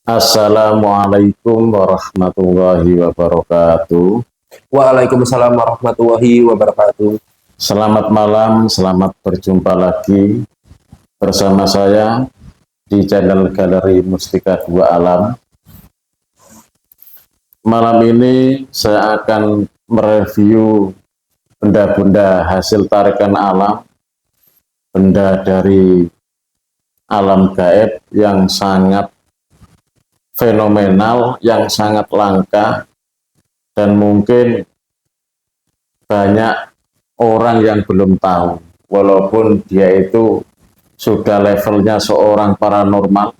Assalamualaikum warahmatullahi wabarakatuh. Waalaikumsalam warahmatullahi wabarakatuh. Selamat malam, selamat berjumpa lagi bersama saya di channel Galeri Mustika Dua Alam. Malam ini saya akan mereview benda-benda hasil tarikan alam, benda dari alam gaib yang sangat fenomenal, yang sangat langka, dan mungkin banyak orang yang belum tahu, walaupun dia itu sudah levelnya seorang paranormal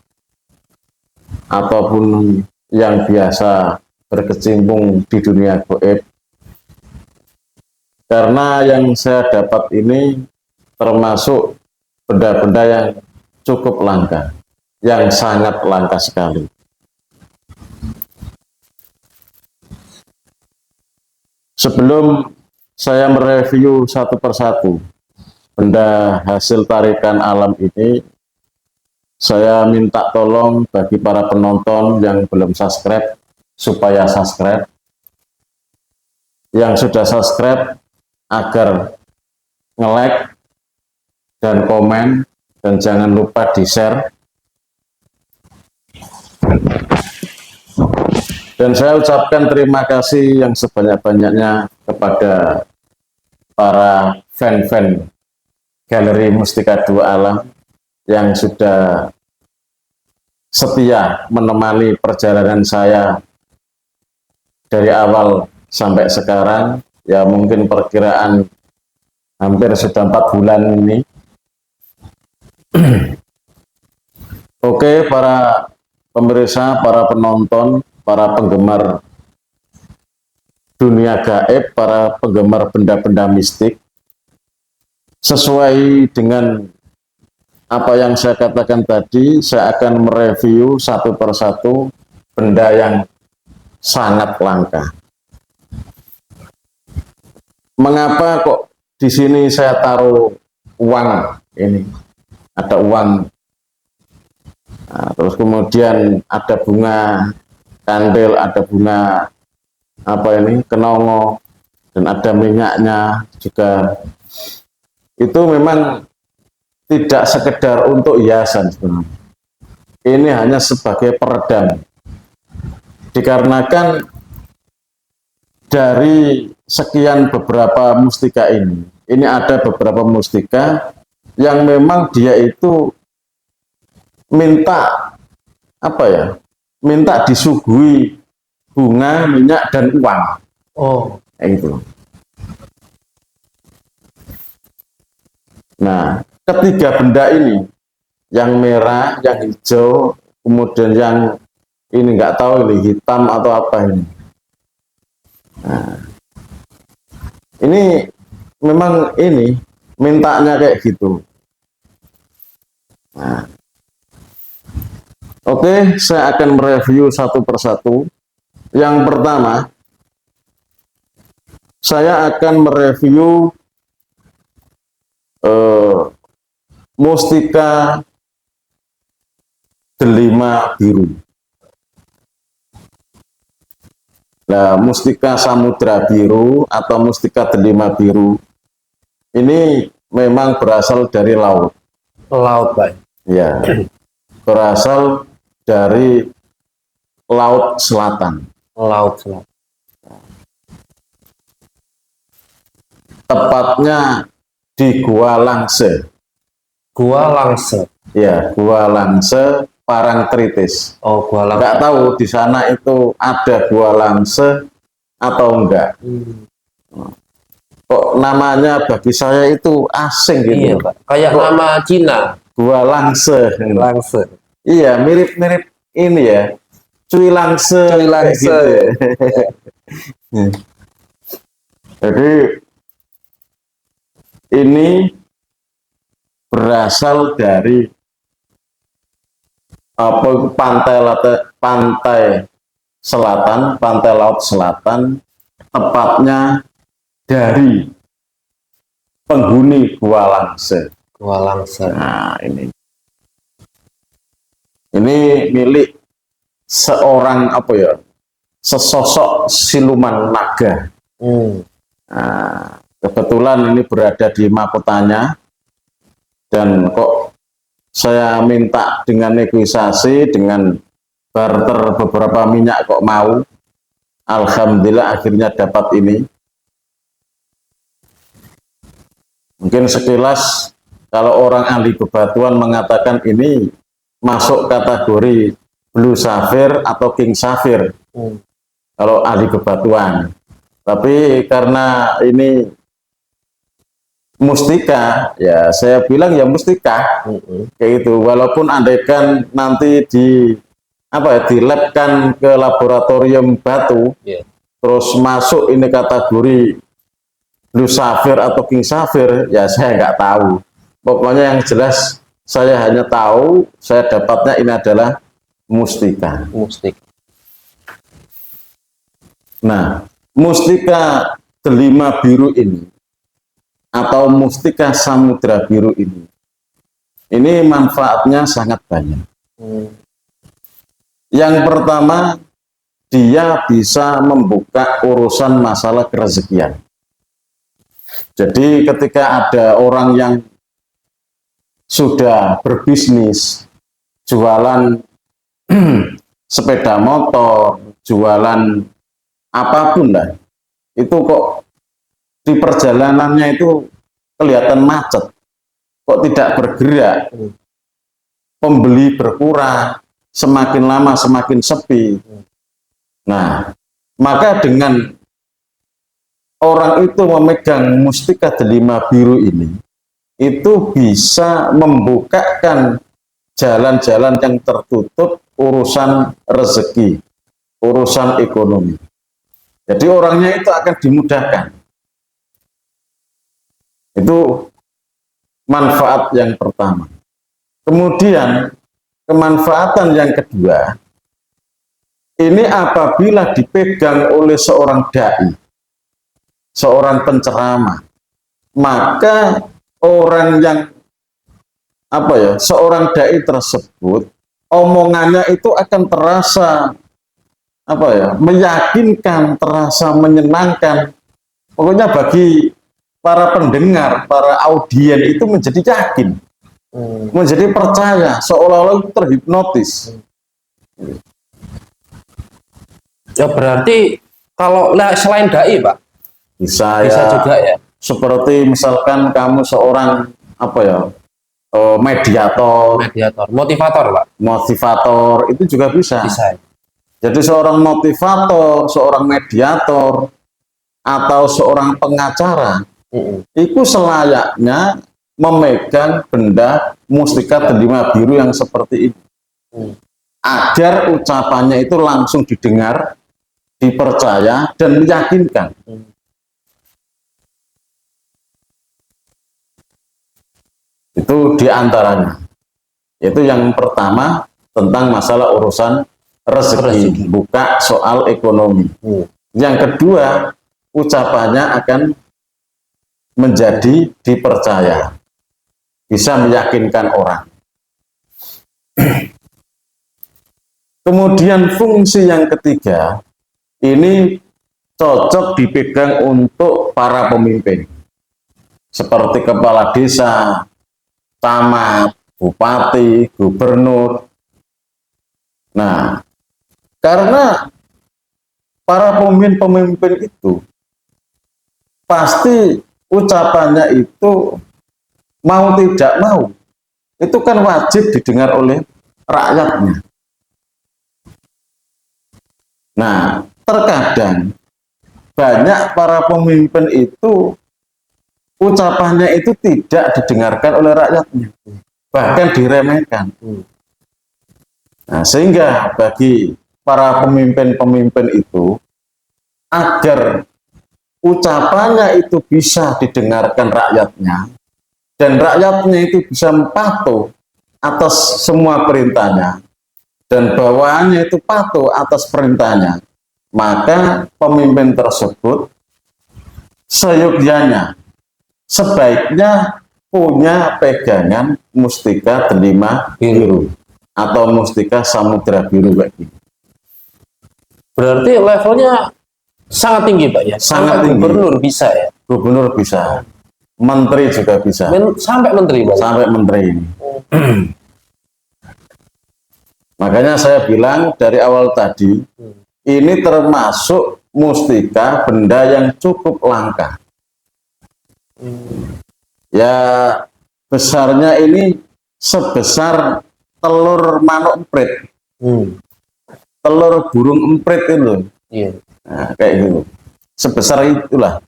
ataupun yang biasa berkecimpung di dunia gaib. Karena yang saya dapat ini termasuk benda-benda yang cukup langka, yang sangat langka sekali. Sebelum saya mereview satu persatu benda hasil tarikan alam ini, saya minta tolong bagi para penonton yang belum subscribe supaya subscribe, yang sudah subscribe agar nge-like dan komen, dan jangan lupa di-share. Dan saya ucapkan terima kasih yang sebanyak-banyaknya kepada para fan-fan Galeri Mustika Dua Alam yang sudah setia menemani perjalanan saya dari awal sampai sekarang. Ya mungkin perkiraan hampir sudah 4 bulan ini. Oke, para pemirsa, para penonton, para penggemar dunia gaib, para penggemar benda-benda mistik, sesuai dengan apa yang saya katakan tadi, saya akan mereview satu persatu benda yang sangat langka. Mengapa kok di sini saya taruh uang ini? Ada uang, nah, terus kemudian ada bunga kandil, ada bunga apa ini, kenongo, dan ada minyaknya juga. Itu memang tidak sekedar untuk hiasan sebenarnya. Ini hanya sebagai peredam. Dikarenakan dari sekian beberapa mustika ini ada beberapa mustika yang memang dia itu minta apa ya? Minta disuguhi bunga, minyak, dan uang. Oh, Itu. Nah, ketiga benda ini, yang merah, yang hijau, kemudian yang ini nggak tahu ini hitam atau apa ini. Nah, ini memang ini mintanya kayak gitu. Nah, oke, saya akan mereview satu persatu. Yang pertama, saya akan mereview mustika delima biru. Nah, mustika samudra biru atau mustika delima biru ini memang berasal dari laut. laut, Pak. Ya, berasal dari laut selatan. Laut selatan. Tepatnya di Gua Langse. Gua Langse. Ya, Gua Langse Parangtritis. Oh, Gua Langse. Nggak tahu di sana itu ada Gua Langse atau enggak. Kok namanya bagi saya itu asing gitu. Iya, Pak. Kayak kok nama Cina. Gua Langse. Langse. Iya, mirip-mirip ini ya. Cui Langse. Cui Langse. Gitu ya. Jadi ini berasal dari apa, pantai selatan, pantai laut selatan, tepatnya dari penghuni Gua Langse. Gua Langse. Nah, ini milik seorang apa ya, sesosok siluman naga. Nah, kebetulan ini berada di mahkotanya, dan kok saya minta dengan negosiasi, dengan barter beberapa minyak kok mau. Alhamdulillah akhirnya dapat ini. Mungkin sekilas kalau orang ahli bebatuan mengatakan ini masuk kategori blue sapphire atau king sapphire kalau ahli bebatuan. Tapi karena ini mustika, ya saya bilang ya mustika, kayak itu. Walaupun andaikan nanti di dilabkan ke laboratorium batu, terus masuk ini kategori blue sapphire atau king sapphire, ya saya nggak tahu. Pokoknya yang jelas saya hanya tahu saya dapatnya ini adalah mustika. Nah, mustika delima biru ini atau mustika samudra biru ini manfaatnya sangat banyak. Yang pertama, dia bisa membuka urusan masalah kerezekian. Jadi ketika ada orang yang sudah berbisnis, jualan sepeda motor, jualan apapun lah, itu kok di perjalanannya itu kelihatan macet, kok tidak bergerak, pembeli berkurang, semakin lama semakin sepi. Nah, maka dengan orang itu memegang mustika delima biru ini, itu bisa membukakan jalan-jalan yang tertutup urusan rezeki, urusan ekonomi. Jadi orangnya itu akan dimudahkan. Itu manfaat yang pertama. Kemudian kemanfaatan yang kedua, ini apabila dipegang oleh seorang dai, seorang penceramah, maka orang yang seorang dai tersebut, omongannya itu akan terasa meyakinkan, terasa menyenangkan. Pokoknya bagi para pendengar, para audien itu menjadi yakin, menjadi percaya, seolah-olah terhipnotis. Ya berarti kalau selain dai, Pak, bisa juga ya. Seperti misalkan kamu seorang mediator, motivator, Pak. Motivator itu juga bisa. Jadi seorang motivator, seorang mediator, atau seorang pengacara, itu selayaknya memegang benda mustika delima biru yang seperti ini, agar ucapannya itu langsung didengar, dipercaya, dan meyakinkan. Itu diantaranya. Itu yang pertama tentang masalah urusan rezeki, buka soal ekonomi. Yang kedua, ucapannya akan menjadi dipercaya, bisa meyakinkan orang. Kemudian fungsi yang ketiga, ini cocok dipegang untuk para pemimpin, seperti kepala desa, camat, bupati, gubernur. Nah, karena para pemimpin itu pasti ucapannya itu mau tidak mau, itu kan wajib didengar oleh rakyatnya. Nah, terkadang banyak para pemimpin itu ucapannya itu tidak didengarkan oleh rakyatnya, bahkan diremehkan. Nah, sehingga bagi para pemimpin-pemimpin itu, agar ucapannya itu bisa didengarkan rakyatnya, dan rakyatnya itu bisa patuh atas semua perintahnya, dan bawahannya itu patuh atas perintahnya, maka pemimpin tersebut seyogyanya, sebaiknya punya pegangan mustika delima biru atau mustika samudra biru. Berarti levelnya sangat tinggi Pak ya. Sangat Sampai tinggi. Gubernur bisa ya. Gubernur bisa, menteri juga bisa, Sampai menteri Pak. sampai menteri. Makanya saya bilang dari awal tadi, ini termasuk mustika, benda yang cukup langka. Ya besarnya ini sebesar telur manuk emprit, telur burung emprit itu, Iya. nah, kayak gitu. Sebesar itulah.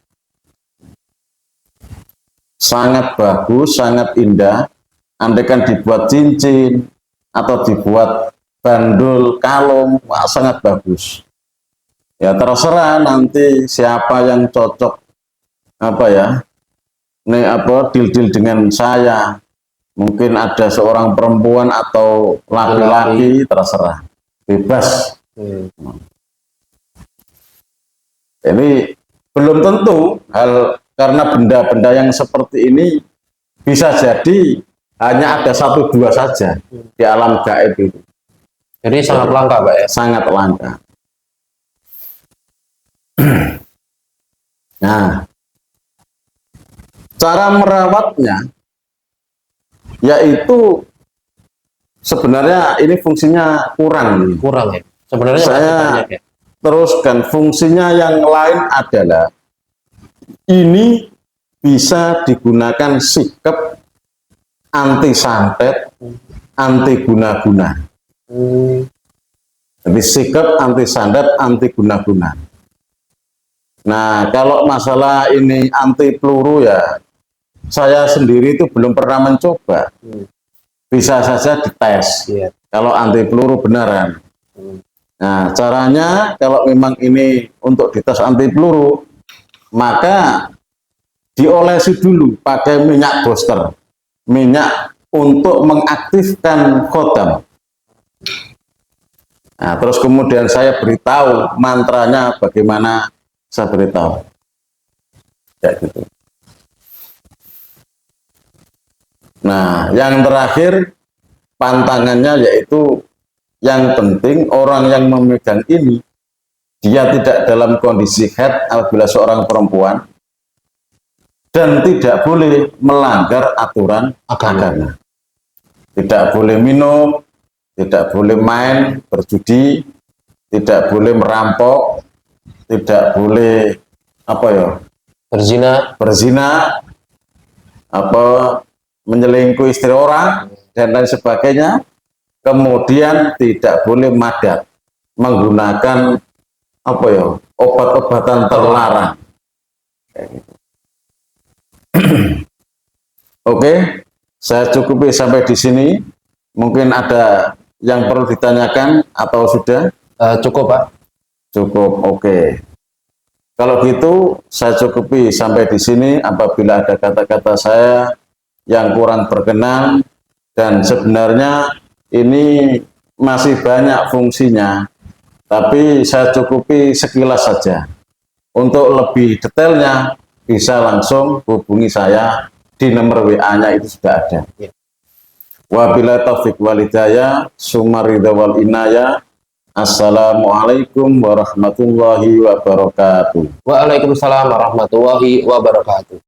Sangat bagus, sangat indah. Andaikan dibuat cincin atau dibuat bandul, kalung, wah, sangat bagus. Ya terserah nanti siapa yang cocok deal dengan saya. Mungkin ada seorang perempuan atau laki-laki, terserah, bebas. Ini belum tentu karena benda-benda yang seperti ini bisa jadi hanya ada 1-2 saja di alam gaib itu. Jadi sangat langka Pak ya. Sangat langka. Nah, cara merawatnya yaitu sebenarnya ini fungsinya kurang. Kurang ya. Sebenarnya Saya masih banyak ya. teruskan fungsinya yang lain adalah ini bisa digunakan sikap anti santet, anti guna-guna. Jadi sikap anti santet, anti guna-guna. Nah, kalau masalah ini anti peluru ya, saya sendiri itu belum pernah mencoba. Bisa saja dites. Kalau anti peluru beneran. Nah, caranya kalau memang ini untuk dites anti peluru, maka diolesi dulu pakai minyak booster, minyak untuk mengaktifkan khodam. Nah, terus kemudian saya beritahu mantranya bagaimana, saya beritahu. Ya gitu. Nah, yang terakhir pantangannya yaitu yang penting orang yang memegang ini dia tidak dalam kondisi haid apabila seorang perempuan dan tidak boleh melanggar aturan agama. Tidak boleh minum, tidak boleh main, berjudi, tidak boleh merampok, tidak boleh berzina, menyelingkuhi istri orang dan lain sebagainya. Kemudian tidak boleh madat, menggunakan obat-obatan terlarang. Oke, saya cukupi sampai di sini. Mungkin ada yang perlu ditanyakan atau sudah? Cukup Pak. Cukup, oke. Kalau gitu saya cukupi sampai di sini. Apabila ada kata-kata saya yang kurang berkenan dan sebenarnya ini masih banyak fungsinya, tapi saya cukupi sekilas saja. Untuk lebih detailnya bisa langsung hubungi saya di nomor WA-nya itu sudah ada. Wabillahi taufiq wal hidayah, summa ridha wal inayah. Assalamualaikum warahmatullahi wabarakatuh. Waalaikumsalam warahmatullahi wabarakatuh.